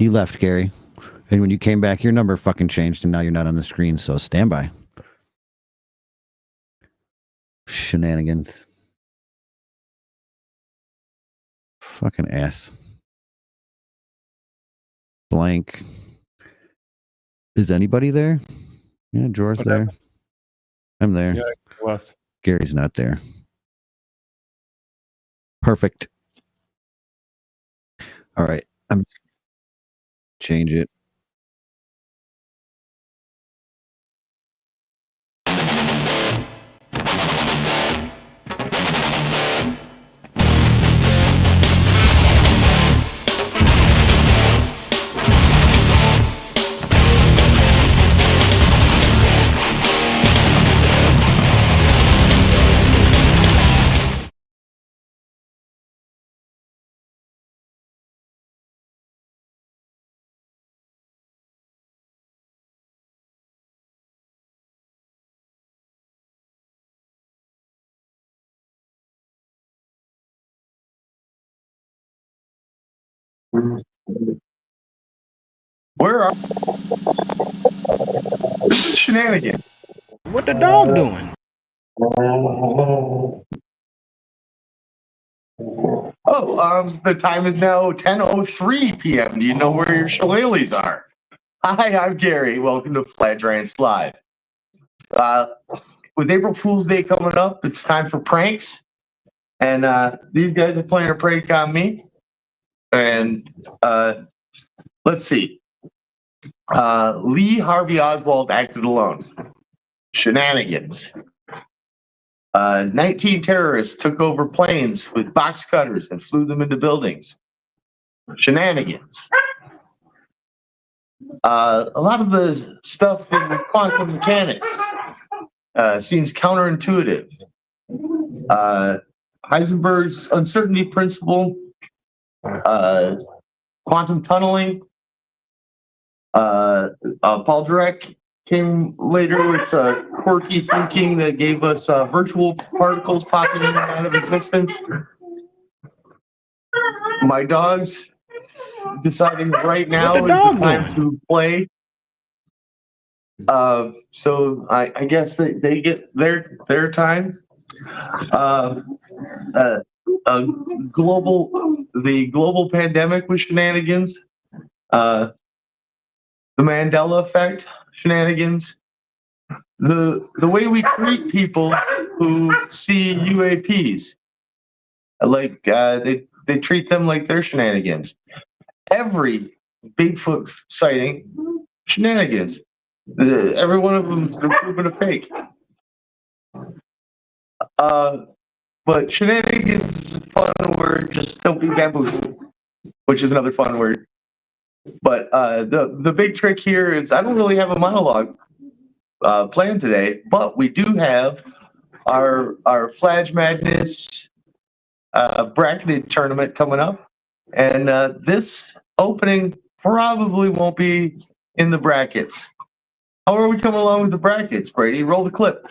You left, Gary. And when you came back, your number fucking changed, and now you're not on the screen, so stand by. Shenanigans. Fucking ass. Blank. Is anybody there? Yeah, Jor's there. I'm there. Yeah, I left. Gary's not there. Perfect. All right. I'm change it. Where are this is Shenanigans? What the dog doing? Oh, the time is now 10:03 p.m. Do you know where your shillelaghs are? Hi, I'm Gary. Welcome to Fladge Rants Live. With April Fool's Day coming up, it's time for pranks. And these guys are playing a prank on me. And let's see. Lee Harvey Oswald acted alone. Shenanigans. 19 terrorists took over planes with box cutters and flew them into buildings. Shenanigans. A lot of the stuff in quantum mechanics seems counterintuitive. Heisenberg's uncertainty principle, quantum tunneling. Paul Dirac came later with quirky thinking that gave us virtual particles popping in and out of existence. My dog's deciding right now is the time to play. So I guess they get their time. The global pandemic with Shenanigans. The Mandela effect, Shenanigans. The way we treat people who see UAPs, like they treat them like they're Shenanigans. Every Bigfoot sighting, Shenanigans. Every one of them has been proven a fake. But Shenanigans is a fun word. Just don't be bamboozled, which is another fun word. But the big trick here is I don't really have a monologue planned today, but we do have our Fladge Madness bracketed tournament coming up, and this opening probably won't be in the brackets. How are we coming along with the brackets, Brady? Roll the clip.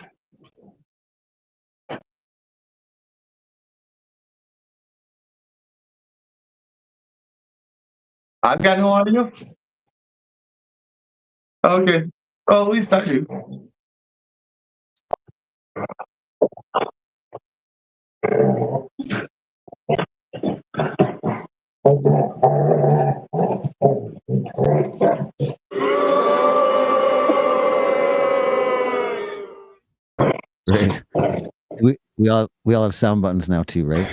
I've got no audio. Okay. Well, at least I do. Right. We all have sound buttons now too, right?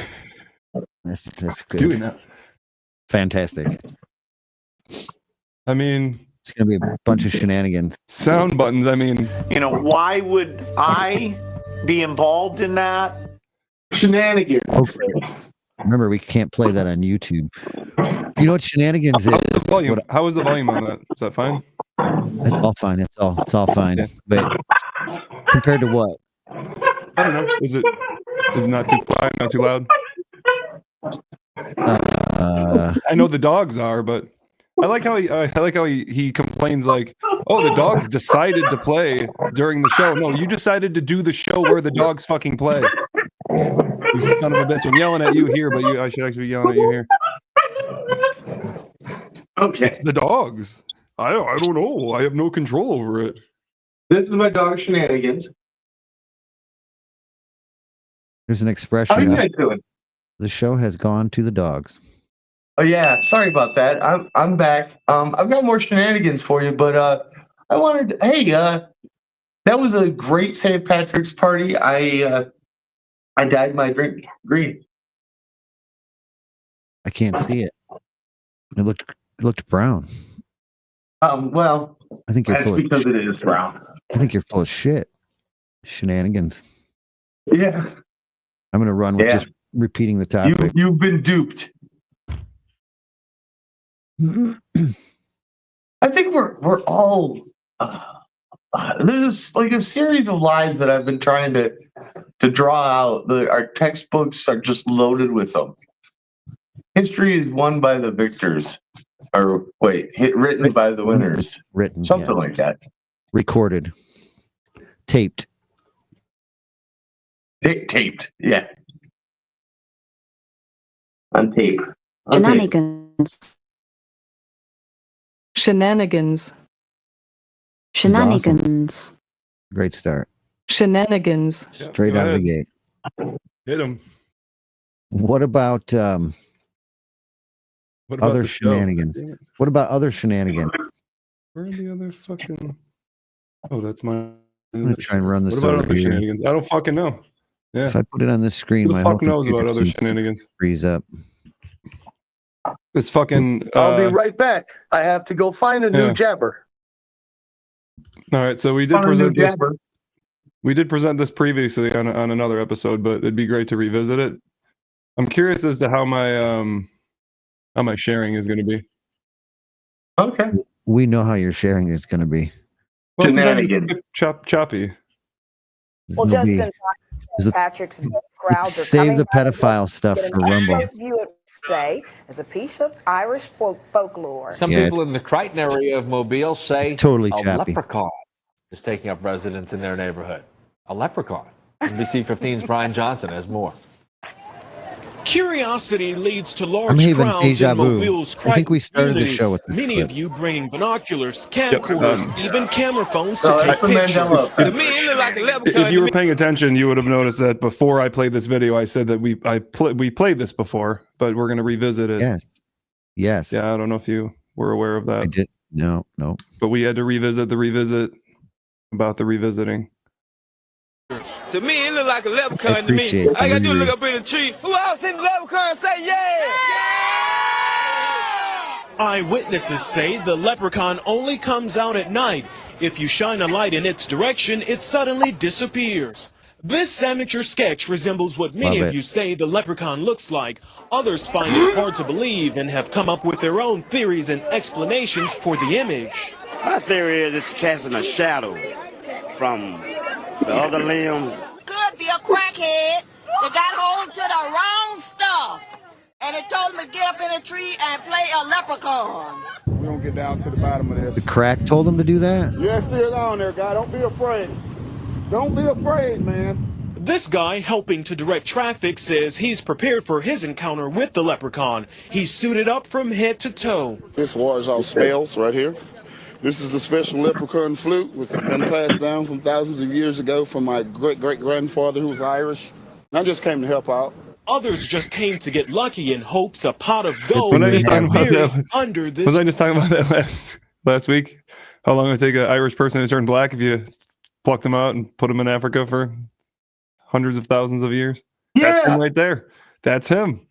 That's good. Doing that. Fantastic. I mean, it's gonna be a bunch of shenanigans. Sound buttons. I mean, you know, why would I be involved in that? Shenanigans. Okay. Remember, we can't play that on YouTube. You know what shenanigans is? How is the volume on that? Is that fine? It's all fine. It's all fine. Okay. But compared to what? I don't know. Is it not too quiet, not too loud? I know the dogs are, but I like how he complains like, oh, the dogs decided to play during the show. No, you decided to do the show where the dogs fucking play. You son of a bitch! I'm yelling at you here, but I should actually be yelling at you here. Okay. It's the dogs. I don't know. I have no control over it. This is my dog Shenanigans. There's an How are expression. you guys doing? The show has gone to the dogs. Oh yeah, sorry about that. I'm back. I've got more shenanigans for you, but I wanted. Hey, that was a great St. Patrick's party. I dyed my drink green. I can't see it. It looked brown. Well, I think you're that's full of because it is brown. I think you're full of shit. Shenanigans. Yeah, I'm gonna run with Yeah. just repeating the topic. you've been duped. I think we're all. There's like a series of lies that I've been trying to draw out. Our textbooks are just loaded with them. History is won by the victors, or written by the winners. Written. Something yeah. like that. Recorded. Taped. Taped, yeah. On tape. Shenanigans. Shenanigans. Shenanigans. Great start. Shenanigans. Yeah, Straight go out of the ahead. gate. Hit him. What about What about other the show? shenanigans? Damn it. What about other shenanigans? Where are the other fucking? Oh, that's my. I'm gonna try and run this What about over other here. shenanigans? I don't fucking know. Yeah. If I put it on this screen, Who my the whole fuck knows computer about other seems to shenanigans? freeze up. This fucking. I'll be right back. I have to go find a new Yeah. jabber. All right, so we did On a new present this. jabber. We did present this previously on another episode, but it'd be great to revisit it. I'm curious as to how my sharing is going to be. Okay. We know how your sharing is going to be. Well, sometimes Shenanigans. it's choppy. Well, It'll just be- in is the- Patrick's let's crowds are save coming the out of pedophile stuff get for an Rumble. up-close view of stay as a piece of Irish folklore. Some Yeah, people in the Crichton area of Mobile say It's totally a choppy. leprechaun is taking up residence in their neighborhood. A leprechaun. NBC 15's Brian Johnson has more. Curiosity leads to I'm large having crowds deja in vu. Mobile's I think we Crichton started the community. show with this Many clip. of you bringing binoculars, camcorders, even camera phones to Oh, take that's the pictures. Mandela. To me, it looked like a leprechaun. If you were paying attention, you would have noticed that before I played this video, I said that we played this before, but we're going to revisit it. Yes. Yeah, I don't know if you were aware of that. I did. No. But we had to revisit the revisit about the revisiting. To me, it looked like a leprechaun to me. appreciate I gotta do the look up in the tree. Who else in the leprechaun say yeah? Eyewitnesses say the leprechaun only comes out at night. If you shine a light in its direction, it suddenly disappears. This amateur sketch resembles what many Love of it. you say the leprechaun looks like. Others find it hard to believe and have come up with their own theories and explanations for the image. My theory is it's casting a shadow from the other limb. Could be a crackhead that got hold to the wrong stuff. And it told him to get up in a tree and play a leprechaun. We're going to get down to the bottom of The this. crack told him to do that? Yeah, still on there, guy. Don't be afraid. Don't be afraid, man. This guy helping to direct traffic says he's prepared for his encounter with the leprechaun. He's suited up from head to toe. This wars off spells right here. This is the special leprechaun flute, which has been passed down from thousands of years ago from my great-great-grandfather who was Irish. I just came to help out. Others just came to get lucky in hopes a pot of gold When I is just talking about buried that- under this. Was I just talking about that last week? How long it would take an Irish person to turn black if you plucked them out and put them in Africa for hundreds of thousands of years? That's him right there. That's him.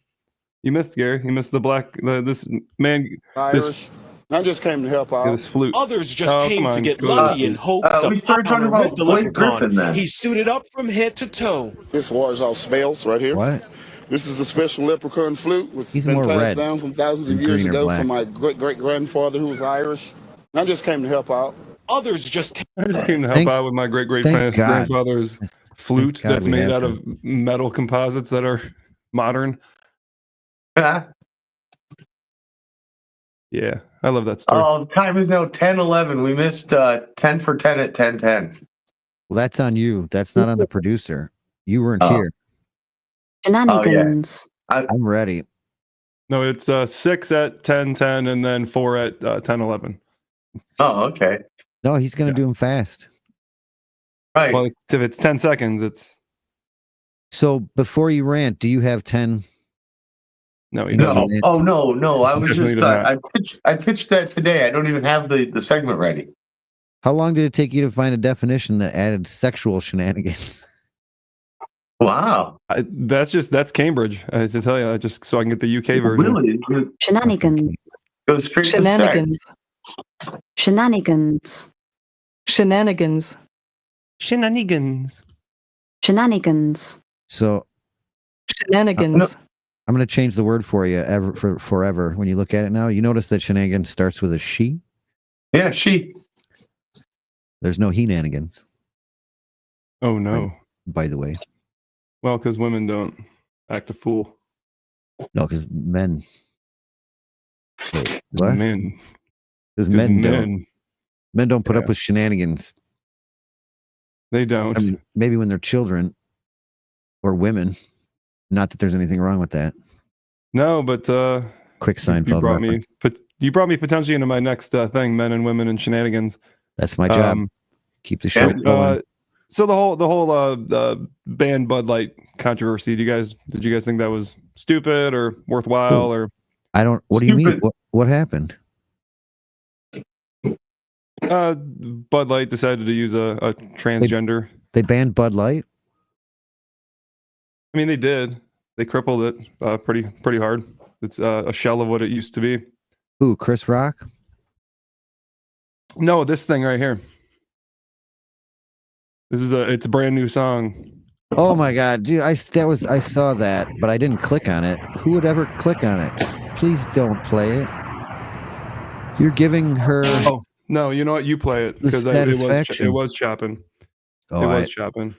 You missed, Gary. You missed the black. This man. Irish. I just came to help out. This flute. Others just Oh, came come to on. get Go lucky ahead. in hopes we of started talking honor about with the Blake leprechaun. Griffin then. He's suited up from head to toe. This wars off spells right here. What? This is the special leprechaun flute, which He's has been more passed red down from thousands of than years green or ago black. from my great-great-grandfather who was Irish. I just came to help out. Others just came. I just came to help Thank- out with my great thank God. grandfather's flute God that's we made have out him. of metal composites that are modern. Yeah, I love that story. Oh, time is now 10:11. We missed 10 for 10 at 10:10. Well, that's on you. That's not on the producer. You weren't Oh. here. Shenanigans. I'm ready. No, it's 6 at 10:10 and then 4 at 10:11. Oh, okay. No, he's going to do them fast. Right. Well, if it's 10 seconds, it's So before you rant, do you have 10? no. He No. doesn't. Oh no. I was Definitely just does I pitched that today. I don't even have the segment ready. How long did it take you to find a definition that added sexual shenanigans? Wow. That's Cambridge. I have to tell you, just so I can get the UK version. Really? Shenanigans. Go straight Shenanigans. to sex. Shenanigans. Shenanigans. Shenanigans. Shenanigans. So Shenanigans. I'm going to change the word for you for forever. When you look at it now, you notice that shenanigans starts with a she. Yeah, she. There's no he-nanigans, Oh no. by the way. Well, because women don't act a fool. No, because men. Wait, what? Men. Because 'Cause men don't. Men don't put up Yeah. with shenanigans. They don't. I mean, maybe when they're children or women. Not that there's anything wrong with that. No, but Quick you Seinfeld brought me. reference. But you brought me potentially into my next thing: men and women and shenanigans. That's my job. Keep the show going. So the whole ban Bud Light controversy. Did you guys think that was stupid or worthwhile or? I don't. What do you mean? Stupid. What happened? Bud Light decided to use a transgender. They banned Bud Light. I mean, they did. They crippled it pretty hard. It's a shell of what it used to be. Ooh, Chris Rock. No, this thing right here. It's a brand new song. Oh my God, dude! I saw that, but I didn't click on it. Who would ever click on it? Please don't play it. You're giving her. Oh no, you know what? You play it The because satisfaction. it was chopping. Oh, It was chopping.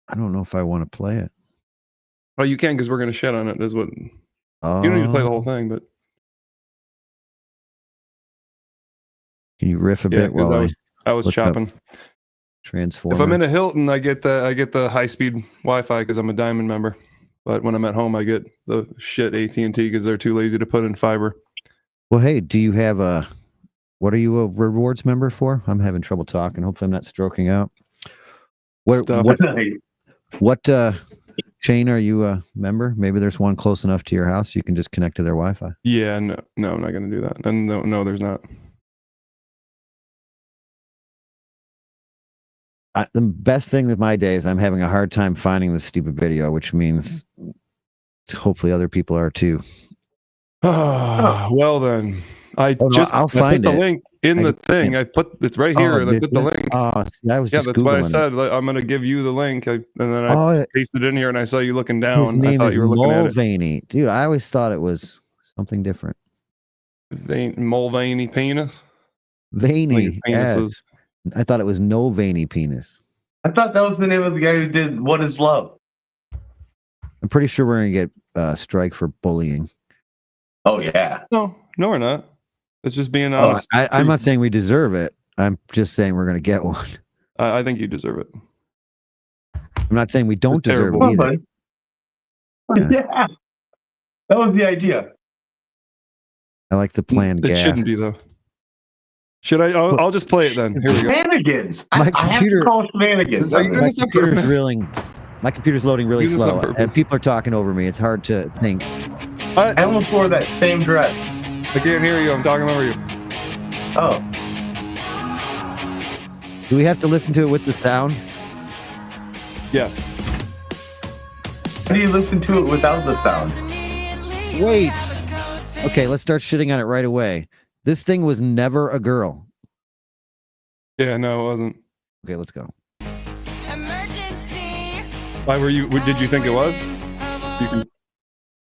I don't know if I want to play it. Oh, you can because we're gonna shit on it. Is what Oh, you don't need to play the whole thing, but Can you riff a yeah, bit while I was look up chopping. Transformer? If I'm in a Hilton, I get the high speed Wi-Fi because I'm a Diamond member. But when I'm at home, I get the shit AT&T because they're too lazy to put in fiber. Well, hey, do you have a? What are you a rewards member for? I'm having trouble talking. Hopefully, I'm not stroking out. Stuff. What chain are you a member? Maybe there's one close enough to your house you can just connect to their Wi-Fi. Yeah, no, I'm not gonna do that. And no, there's not. The best thing with my day is I'm having a hard time finding this stupid video, which means hopefully other people are too. Well then, I'll find put it. the link in the thing. It's right here, and I did put the you? link. Oh, see, I was Yeah, just that's why I Googling said I'm gonna give you the link, and then I pasted it in here, and I saw you looking down. His name I thought is you were looking at it. Mulvaney. Dude, I always thought it was something different. Mulvaney penis. Veiny. Like penises. Yes. I thought it was no veiny penis. I thought that was the name of the guy who did What Is Love. I'm pretty sure we're gonna get strike for bullying. Oh yeah. No, we're not. It's just being honest. I'm not saying we deserve it. I'm just saying we're gonna get one. I think you deserve it. I'm not saying we don't You're deserve terrible. it either. Yeah. That was the idea. I like the planned It gas. shouldn't be though. Should I? I'll just play it then. Here we go. Shenanigans. My I have to call shenanigans. Are you doing My this on purpose? computer's reeling. My computer's loading really Doing this on slow, purpose. and people are talking over me. It's hard to think. I almost wore that same dress. I can't hear you. I'm talking over you. Oh. Do we have to listen to it with the sound? Yeah. How do you listen to it without the sound? Wait. Okay, let's start shitting on it right away. This thing was never a girl. Yeah. No, it wasn't. Okay, let's go. Why were you? Did you think it was?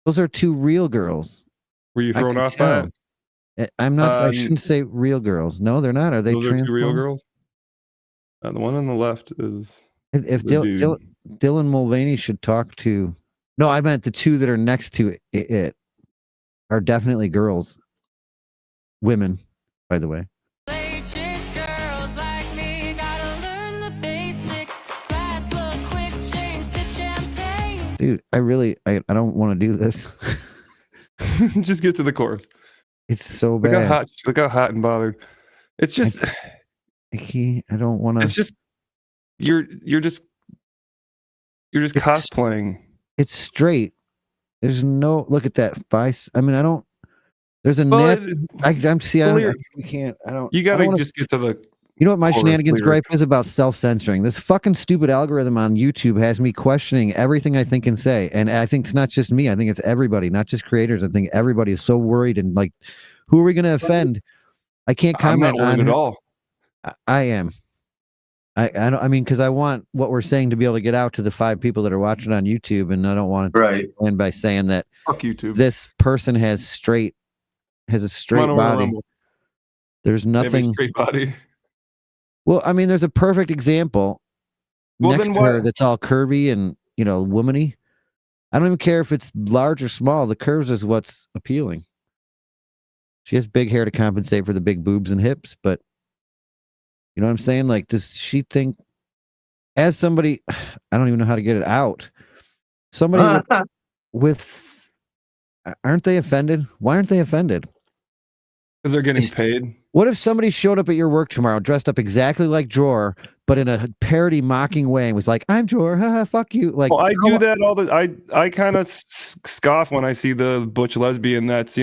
Those are two real girls. Were you I thrown can off by tell. it? I'm not. I shouldn't say real girls. No, they're not. Are they Those are two real transformed? girls. The one on the left is. If the dude. Dylan Mulvaney should talk to. No, I meant the two that are next to it are definitely girls. Women, by the way. Dude, I don't want to do this. Just get to the chorus. It's so Look bad. how hot and bothered. It's just. I don't want to. It's just. You're just cosplaying. It's straight. There's no look at that. I mean, I don't. There's a Well, net. I'm see. I don't. We can't. I don't. You gotta just get to the. You know what my shenanigans lyrics. gripe is about self-censoring? This fucking stupid algorithm on YouTube has me questioning everything I think and say. And I think it's not just me. I think it's everybody, not just creators. I think everybody is so worried and like, who are we going to offend? I can't comment on it at all. I am. I don't. I mean, because I want what we're saying to be able to get out to the 5 people that are watching on YouTube, and I don't want to end by saying that fuck YouTube. This person has a straight body. There's nothing. Straight body. Well, I mean, there's a perfect example next to her that's all curvy and, womany. I don't even care if it's large or small. The curves is what's appealing. She has big hair to compensate for the big boobs and hips, but you know what I'm saying? Like, does she think, as somebody, I don't even know how to get it out. Somebody with, aren't they offended? Why aren't they offended? Because they're getting paid. What if somebody showed up at your work tomorrow dressed up exactly like Jor, but in a parody mocking way and was like, I'm Jor, haha, fuck you. Like, well, I do that all the I kind of scoff when I see the butch lesbian that's,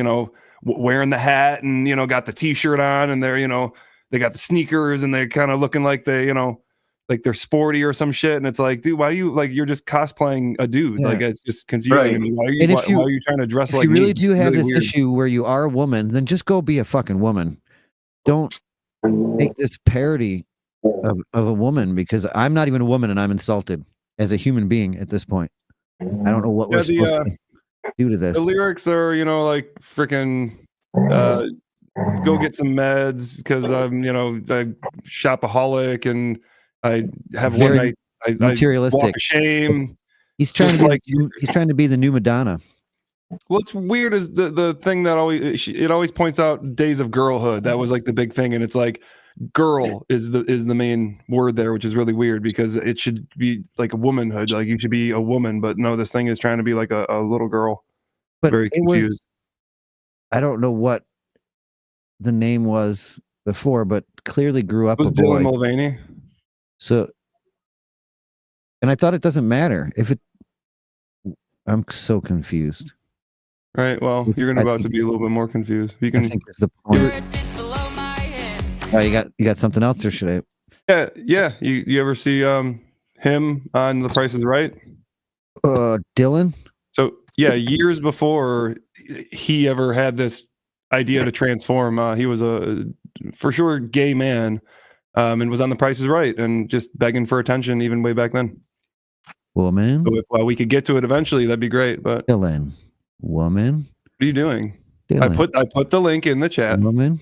wearing the hat and, got the t-shirt on and they're, they got the sneakers and they're kind of looking like they, like they're sporty or some shit. And it's like, dude, why are you you're just cosplaying a dude? Yeah. Like, it's just confusing to me. Why are you trying to dress like me? If you really do have this issue where you are a woman, then just go be a fucking woman. Don't make this parody of a woman, because I'm not even a woman and I'm insulted as a human being at this point. I don't know what we're supposed to do to this. The lyrics are, like freaking go get some meds because I'm, I'm shopaholic and I have Very one night I materialistic. walk of shame. He's trying to be the new Madonna. What's weird is the thing that always points out days of girlhood. That was like the big thing, and it's like girl is the main word there, which is really weird because it should be like a womanhood, like you should be a woman, but no, this thing is trying to be like a little girl. But very confused. I don't know what the name was before, but clearly grew up it was a boy. Dylan Mulvaney. So, and I thought it doesn't matter if it. I'm so confused. Right. Well, you're about to be a little bit more confused. You can. I think that's the point. Oh, you got something else, or should I? Yeah. You ever see him on The Price is Right? Dylan. So yeah, years before he ever had this idea to transform, he was a for sure gay man, and was on The Price is Right and just begging for attention even way back then. Woman. So if we could get to it eventually, that'd be great. But Dylan, woman. What are you doing? Dylan. I put the link in the chat. Woman.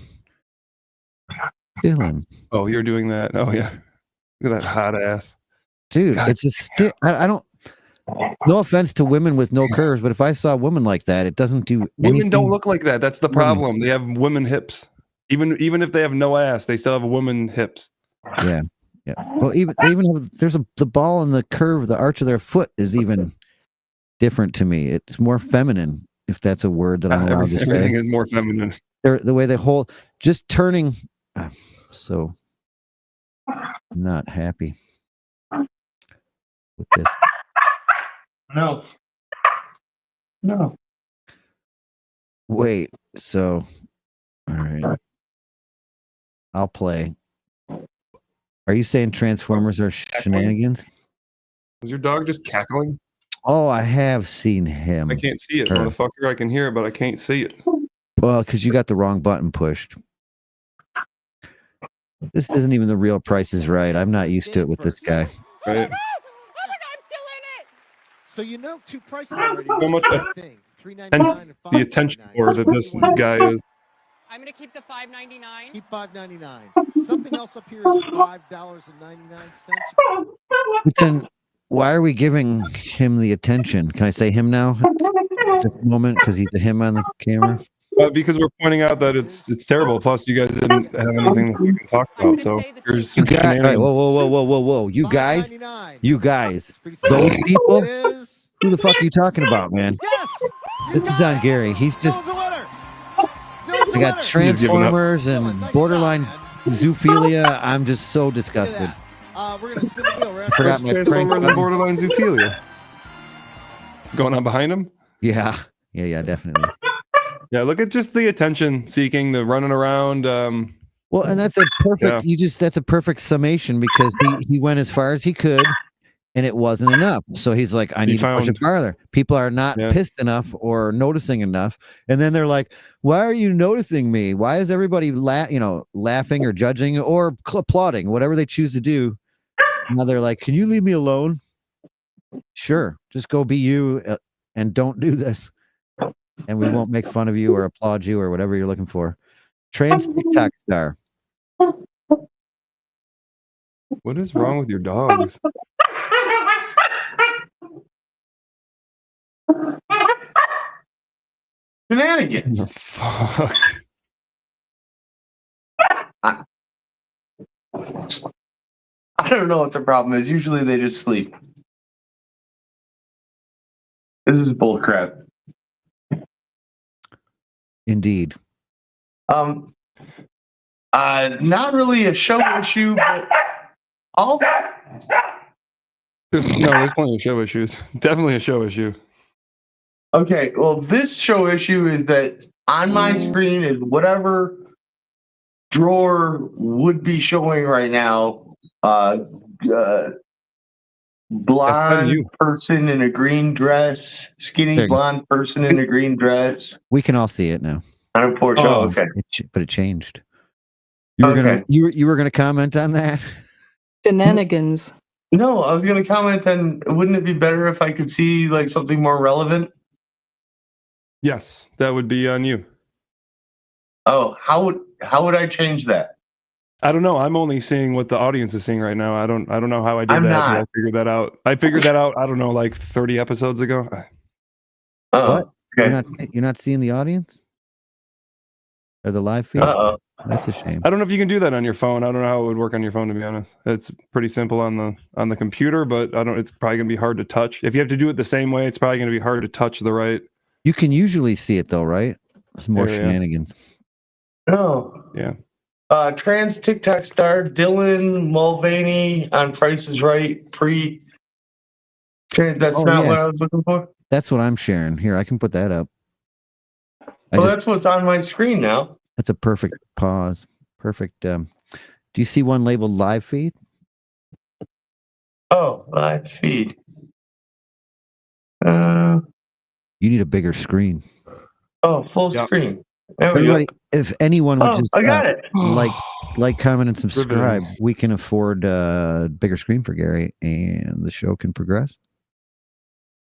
Dylan. Oh, you're doing that. Oh yeah. Look at that hot ass. Dude, God. It's a stick. I don't. No offense to women with no curves, but if I saw a woman like that, it doesn't do anything. Women don't look like that. That's the problem. They have women hips. Even if they have no ass, they still have woman hips. Yeah. Yeah. Well, even have, there's the ball and the curve, the arch of their foot is even different to me. It's more feminine, if that's a word that I'm allowed to say. Everything is more feminine. The way they hold, just turning. So, I'm not happy with this. No. Wait. So, all right. I'll play. Are you saying Transformers are shenanigans? Was your dog just cackling? Oh, I have seen him. I can't see it, motherfucker. I can hear it, but I can't see it. Well, because you got the wrong button pushed. This isn't even the real Price is Right. I'm not used to it with this guy. Right. So two prices already. So much and the attention for that this guy is. I'm gonna keep the $5.99. Keep $5.99. Something else up here is $5.99. But then why are we giving him the attention? Can I say him now? At this moment, because he's the him on the camera. Because we're pointing out that it's terrible. Plus, you guys didn't have anything that we can talk about. So there's some right, whoa! You guys, those people. Who the fuck are you talking about, man? Yes, This is on Gary. He's just. I got Transformers and borderline zoophilia. I'm just so disgusted. We're gonna spin the wheel. I forgot my prank Transformers and button. borderline zoophilia. Going on behind him? Yeah, definitely. Yeah, look at just the attention seeking, the running around. Well, and that's a perfect. That's a perfect summation because he went as far as he could, and it wasn't enough. So he's like, I need to push it farther. People are not pissed enough or noticing enough, and then they're like, why are you noticing me? Why is everybody laughing or judging or applauding, whatever they choose to do? Now they're like, can you leave me alone? Sure, just go be you and don't do this, and we won't make fun of you or applaud you or whatever you're looking for. Trans TikTok star. What is wrong with your dogs? Shenanigans. Fuck. I don't know what the problem is. Usually they just sleep. This is bullcrap. Indeed. Not really a show issue, but there's plenty of show issues. Definitely a show issue. Okay, well, this show issue is that on my screen is whatever drawer would be showing right now. Blonde person in a green dress, skinny blonde person in a green dress. We can all see it now. On a poor show, okay. But it changed. You were gonna comment on that? Shenanigans. No, I was gonna comment on. Wouldn't it be better if I could see like something more relevant? Yes, that would be on you. Oh, how would I change that? I don't know. I'm only seeing what the audience is seeing right now. I don't know how I did that. I figured that out. I figured that out. I don't know, like 30 episodes ago. What? Okay. You're not seeing the audience or the live feed? That's a shame. I don't know if you can do that on your phone. I don't know how it would work on your phone, to be honest. It's pretty simple on the computer, but it's probably gonna be hard to touch. If you have to do it the same way, it's probably gonna be hard to touch the right. You can usually see it though, right? It's more shenanigans. No. Yeah. Trans TikTok star Dylan Mulvaney on Price is Right That's not what I was looking for. That's what I'm sharing. Here, I can put that up. That's what's on my screen now. That's a perfect pause. Perfect. Do you see one labeled live feed? Oh, live feed. You need a bigger screen. Oh, full screen. There we go. If anyone would just I got it. like, comment, and subscribe, we can afford a bigger screen for Gary, and the show can progress.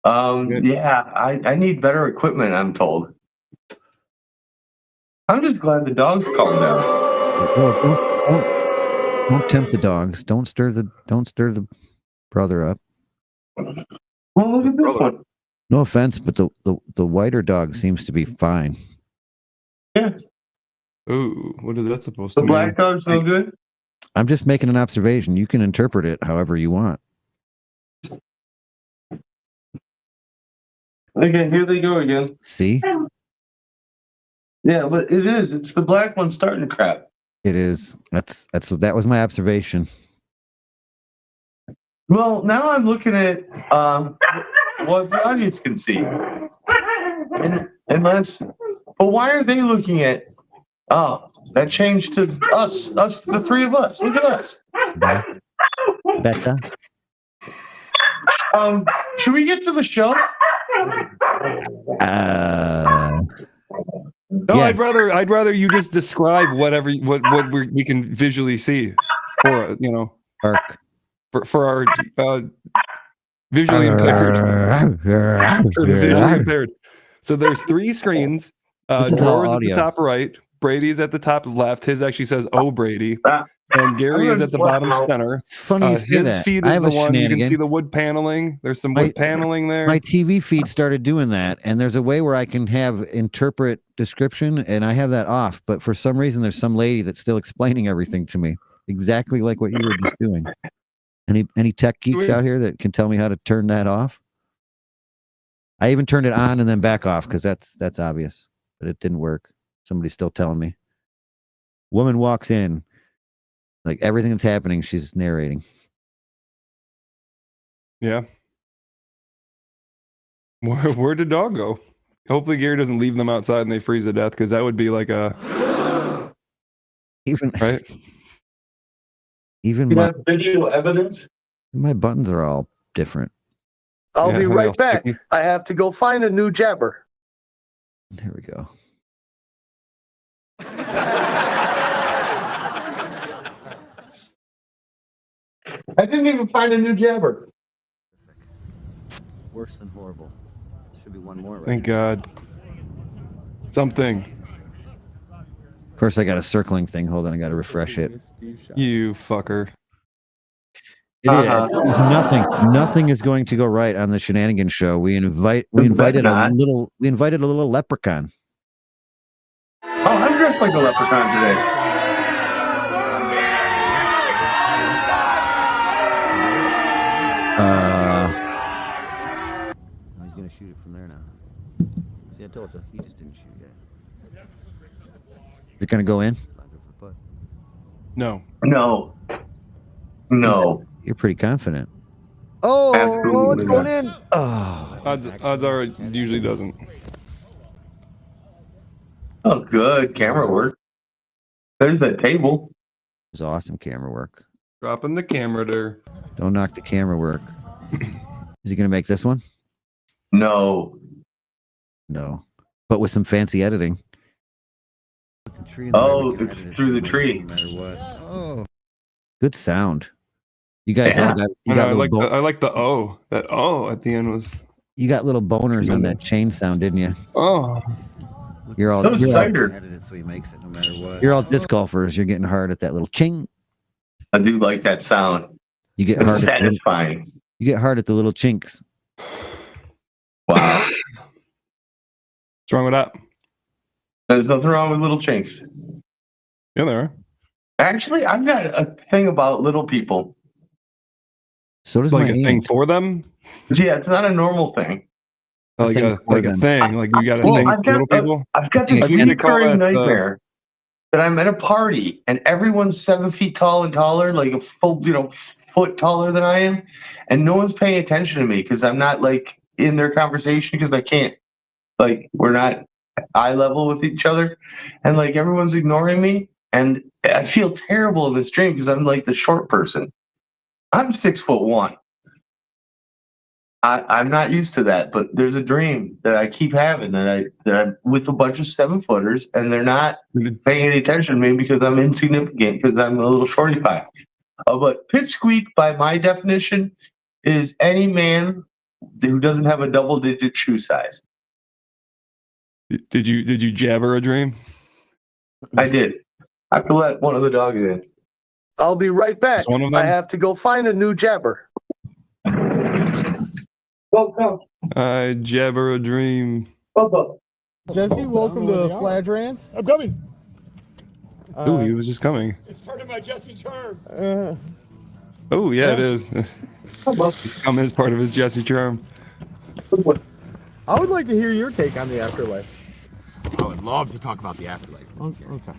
Yeah, I need better equipment, I'm told. I'm just glad the dogs calmed down. Well, don't tempt the dogs. Don't stir the brother up. Well, look at this one. No offense, but the whiter dog seems to be fine. Yeah. Ooh, what is that supposed to mean? The black dog's no good? I'm just making an observation. You can interpret it however you want. Okay, here they go again. See? Yeah, but it is. It's the black one starting to crap. It is. That was my observation. Well, now I'm looking at what the audience can see. But why are they looking at? Oh, that changed to us, the three of us. Look at us. Better. Should we get to the show? No, yeah. I'd rather you just describe what we can visually see, for for our visually impaired. So there's 3 screens. Drawers at the top right. Brady's at the top left. His actually says "Oh Brady," and Gary is at the bottom center. It's funny you say his that. feed is the one you can see the wood paneling. There's some wood paneling there. My TV feed started doing that, and there's a way where I can have interpret description, and I have that off. But for some reason, there's some lady that's still explaining everything to me, exactly like what you were just doing. Any tech geeks out here that can tell me how to turn that off? I even turned it on and then back off because that's obvious, but it didn't work. Somebody's still telling me. Woman walks in, like everything that's happening, she's narrating. Yeah. Where'd the dog go? Hopefully Gary doesn't leave them outside and they freeze to death, because that would be like a even right. You have video evidence? My buttons are all different. I'll be right back. I have to go find a new jabber. There we go. I didn't even find a new jabber. Worse than horrible. Should be one more. Right? Thank God. Something. Of course, I got a circling thing. Hold on, I got to refresh it. You fucker. It is. Nothing is going to go right on the Shenanigans show. We invited a little leprechaun. Oh, I'm dressed like a leprechaun today. He's gonna shoot it from there now. See, I told you, he just didn't shoot yet. Is it gonna go in? No. No. No. You're pretty confident. Oh, it's going in. Oh, odds are it usually doesn't. Oh, good camera work. There's that table. It's awesome camera work. Dropping the camera there. Don't knock the camera work. Is he gonna make this one? No. No. But with some fancy editing. Oh, it's through the tree. No matter what. Oh. Good sound. You guys all got. You got I like the O. That O at the end was. You got little boners on that chain sound, didn't you? Oh. You're all. So excited. So he makes it no matter what. You're all disc golfers. You're getting hard at that little ching. I do like that sound. You get it's hard. satisfying. You get hard at the little chinks. Wow. What's wrong with that? There's nothing wrong with little chinks. Yeah, there are. Actually, I've got a thing about little people. So does like my a thing for them. Yeah, it's not a normal thing. Like a thing. Like you got a thing for little people. I've got this recurring nightmare that I'm at a party and everyone's 7 feet tall and taller, like a full, foot taller than I am, and no one's paying attention to me because I'm not like in their conversation because I can't, like, we're not eye level with each other, and like everyone's ignoring me, and I feel terrible in this dream because I'm like the short person. I'm 6'1". I'm not used to that, but there's a dream that I keep having that I'm with a bunch of 7-footers, and they're not paying any attention to me because I'm insignificant because I'm a little shorty pie. But pipsqueak, by my definition, is any man who doesn't have a double-digit shoe size. Did you jabber a dream? I did. I have to let one of the dogs in. I'll be right back. One of them? I have to go find a new jabber. Go. I jabber a dream. Jesse, welcome to Fladge Rants. I'm coming. Ooh, he was just coming. It's part of my Jesse charm. Oh, yeah, it is. He's coming as part of his Jesse charm. I would like to hear your take on the afterlife. I would love to talk about the afterlife. Okay.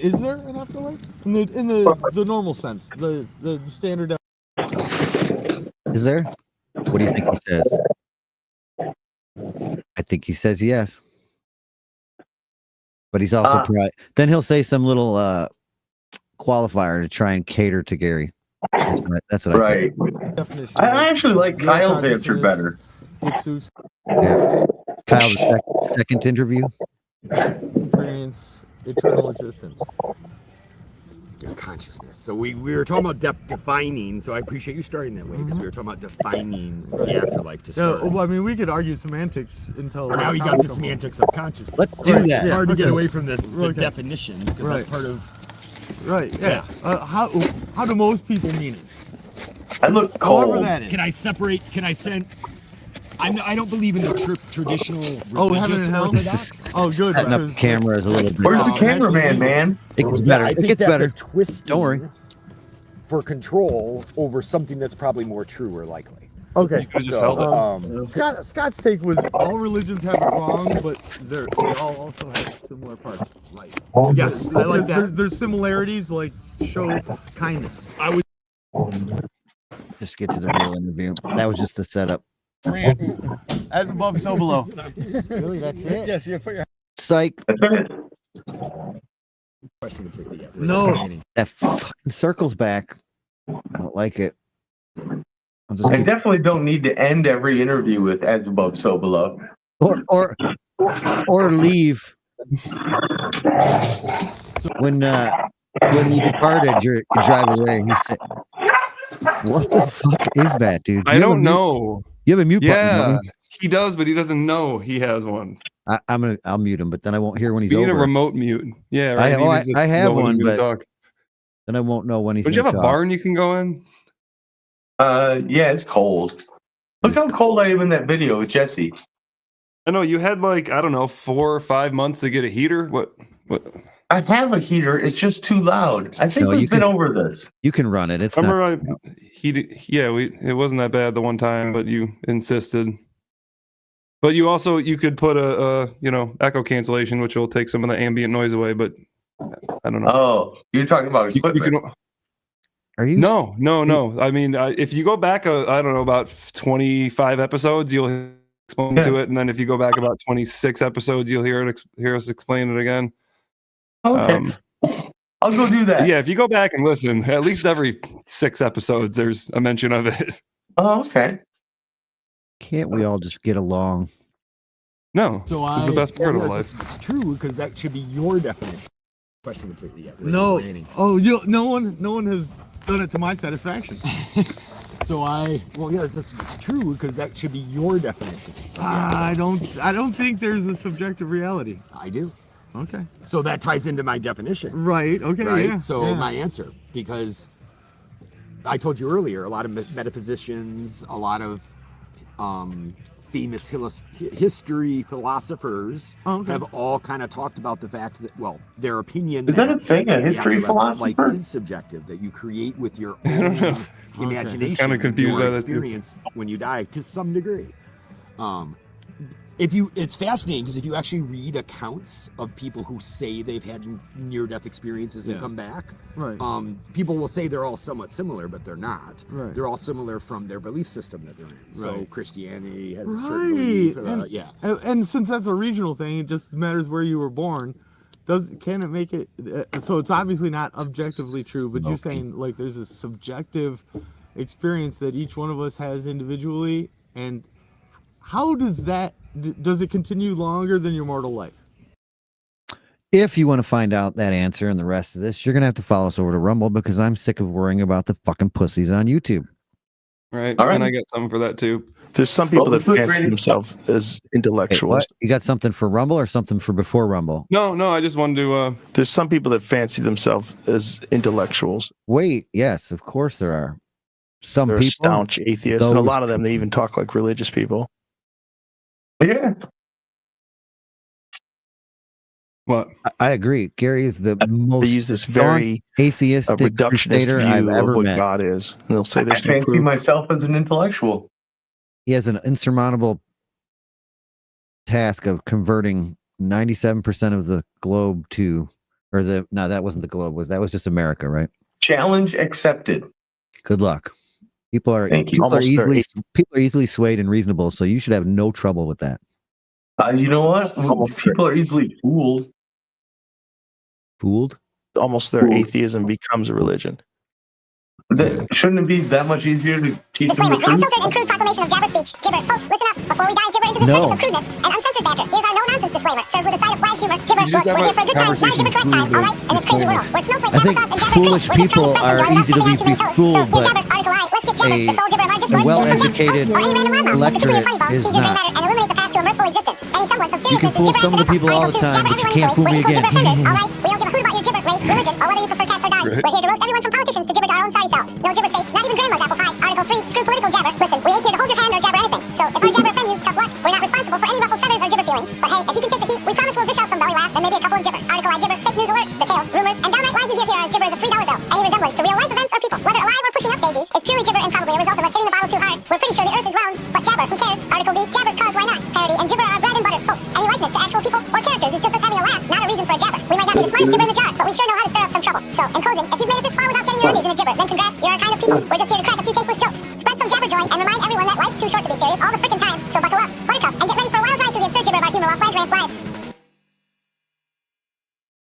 Is there an afterlife in the normal sense, the standard? Is there? What do you think he says? I think he says yes. But he's also probably, then he'll say some little qualifier to try and cater to Gary. That's what I think. I actually like Kyle's answer better. Yeah. Kyle's second interview. Experience eternal existence. Your consciousness. So we were talking about defining, so I appreciate you starting that way, because we were talking about defining the afterlife to start. Yeah, well, I mean, we could argue semantics until... Well, now we got the semantics of consciousness. Let's do that. It's hard to get away from the definitions, because that's part of... Right, yeah. How do most people mean it? I look cold. However that is. Can I send... I don't believe in the traditional heaven and hell. Oh, good. Setting up the cameras a little bit. Where's the cameraman, man? It gets better. I think it gets that's better. a twisting Don't worry. for control over something that's probably more true or likely. Okay. just held it. Scott's take was all religions have it wrong, but they all also have similar parts. Right. Yes, I like that. There's similarities, like show kindness. I would just get to the real interview. That was just the setup. As above, so below. Really, that's it? Yes, you put your Psych. That's it. question completely. Yeah, No. That fucking circles back. I don't like it. I definitely don't need to end every interview with "as above, so below," or leave. So when you departed, you drive away. You say, "What the fuck is that, dude?" I don't know. You have a mute button. Yeah, he does, but he doesn't know he has one. I'll mute him, but then I won't hear when he's You need over. a remote mute. Yeah, right. I have one, but then I won't know when he's. Don't you have a barn you can go in? Yeah, it's cold. Look how cold I am in that video with Jesse. I know you had like, I don't know, 4 or 5 months to get a heater. What? I have a heater. It's just too loud. I think we've been over this. You can run it. It's Remember, it wasn't that bad the one time, but you insisted. But you could put a echo cancellation, which will take some of the ambient noise away. But I don't know. Oh, you're talking about equipment. Are you? No. I mean, if you go back, I don't know, about 25 episodes, you'll explain to it, and then if you go back about 26 episodes, you'll hear us explain it again. Okay. I'll go do that. Yeah, if you go back and listen, at least every 6 episodes, there's a mention of it. Oh, okay. Can't we all just get along? No. So it's the best part of life. True, because that should be your definition. Question completely. Yeah. No. No one has done it to my satisfaction. That's true because that should be your definition. I don't think there's a subjective reality. I do. Okay. So that ties into my definition. Right. Okay. Right. Yeah, so my answer, because I told you earlier, a lot of metaphysicians, a lot of famous history philosophers have all kind of talked about the fact that, their opinion is that a thing, a history philosopher? Life is subjective, that you create with your own imagination, kind of confused your by that too. experience when you die to some degree. It's fascinating because if you actually read accounts of people who say they've had near-death experiences and come back, right. People will say they're all somewhat similar, but they're not. Right. They're all similar from their belief system that they're in. Right. So Christianity has a right. certain belief. And since that's a regional thing, it just matters where you were born. Can it make it? So it's obviously not objectively true, but you're saying like there's a subjective experience that each one of us has individually, and how does it continue longer than your mortal life? If you want to find out that answer and the rest of this, you're going to have to follow us over to Rumble, because I'm sick of worrying about the fucking pussies on YouTube. Right. And I got something for that too. There's some people that fancy themselves as intellectuals. You got something for Rumble or something for before Rumble? No, I just wanted to... There's some people that fancy themselves as intellectuals. Wait, yes, of course there are. Some They're people... staunch atheists, and a lot of them, they even talk like religious people. Yeah. What? I agree. Gary is the most they use this very atheistic reductionist crusader view I've ever of what met. God is. And they'll say I there's no fancy proof. myself as an intellectual. He has an insurmountable task of converting 97% of the globe to, no, that wasn't the globe. That was just America, right? Challenge accepted. Good luck. People are easily swayed and reasonable, so you should have no trouble with that. You know what? People are easily fooled. Fooled? Almost their atheism becomes a religion. Shouldn't it be that much easier to teach them the truth? Unfiltered and crude proclamation of jabber speech. Gibber. Folks, listen up. Before we dive gibber into the surface of crudeness and uncensored banter, here's our no-nonsense disclaimer. Served with a side of flag humor. Gibber. We're here for a good time, not a gibber correct time, all right? In this crazy world, where snowflake I think foolish people are easy to be fooled, but a well-educated electorate is not. You can fool some of the people all the time, but you can't fool me again. Alright, we don't give a hoot about your gibber, race, religion, or whether you prefer cats or dogs. We're here to roast everyone from politicians to gibber to our own sorry selves. No gibber safe, not even grandma's apple pie. Article 3, screw political jabber. Listen, we ain't here to hold your hand or jabber anything. So if our jabber offend you, tough luck. We're not responsible for any ruffled feathers or gibber feelings. But hey, if you can take the heat, we promise we'll dish out some belly laughs and maybe a couple of gibber. Article I gibber, fake news alert, details, rumors, and downright lies you hear here as gibber is a $3 bill. Any resemblance to real life events or people, whether alive or pushing up daisies, is purely gibber and probably a result of us hitting the bottle too hard. We're pretty sure the earth is Article B, jabber cause why not? Parody and gibber are bread and butter, folks. Any likeness to actual people or characters is just us having a laugh, not a reason for a jabber. We might not be the smartest gibber in the jar, but we sure know how to stir up some trouble. So, in closing, if you've made it this far without getting your undies in a gibber, then congrats, you're our kind of people. We're just here to crack a few tasteless jokes. Spread some jabber joy and remind everyone that life's too short to be serious all the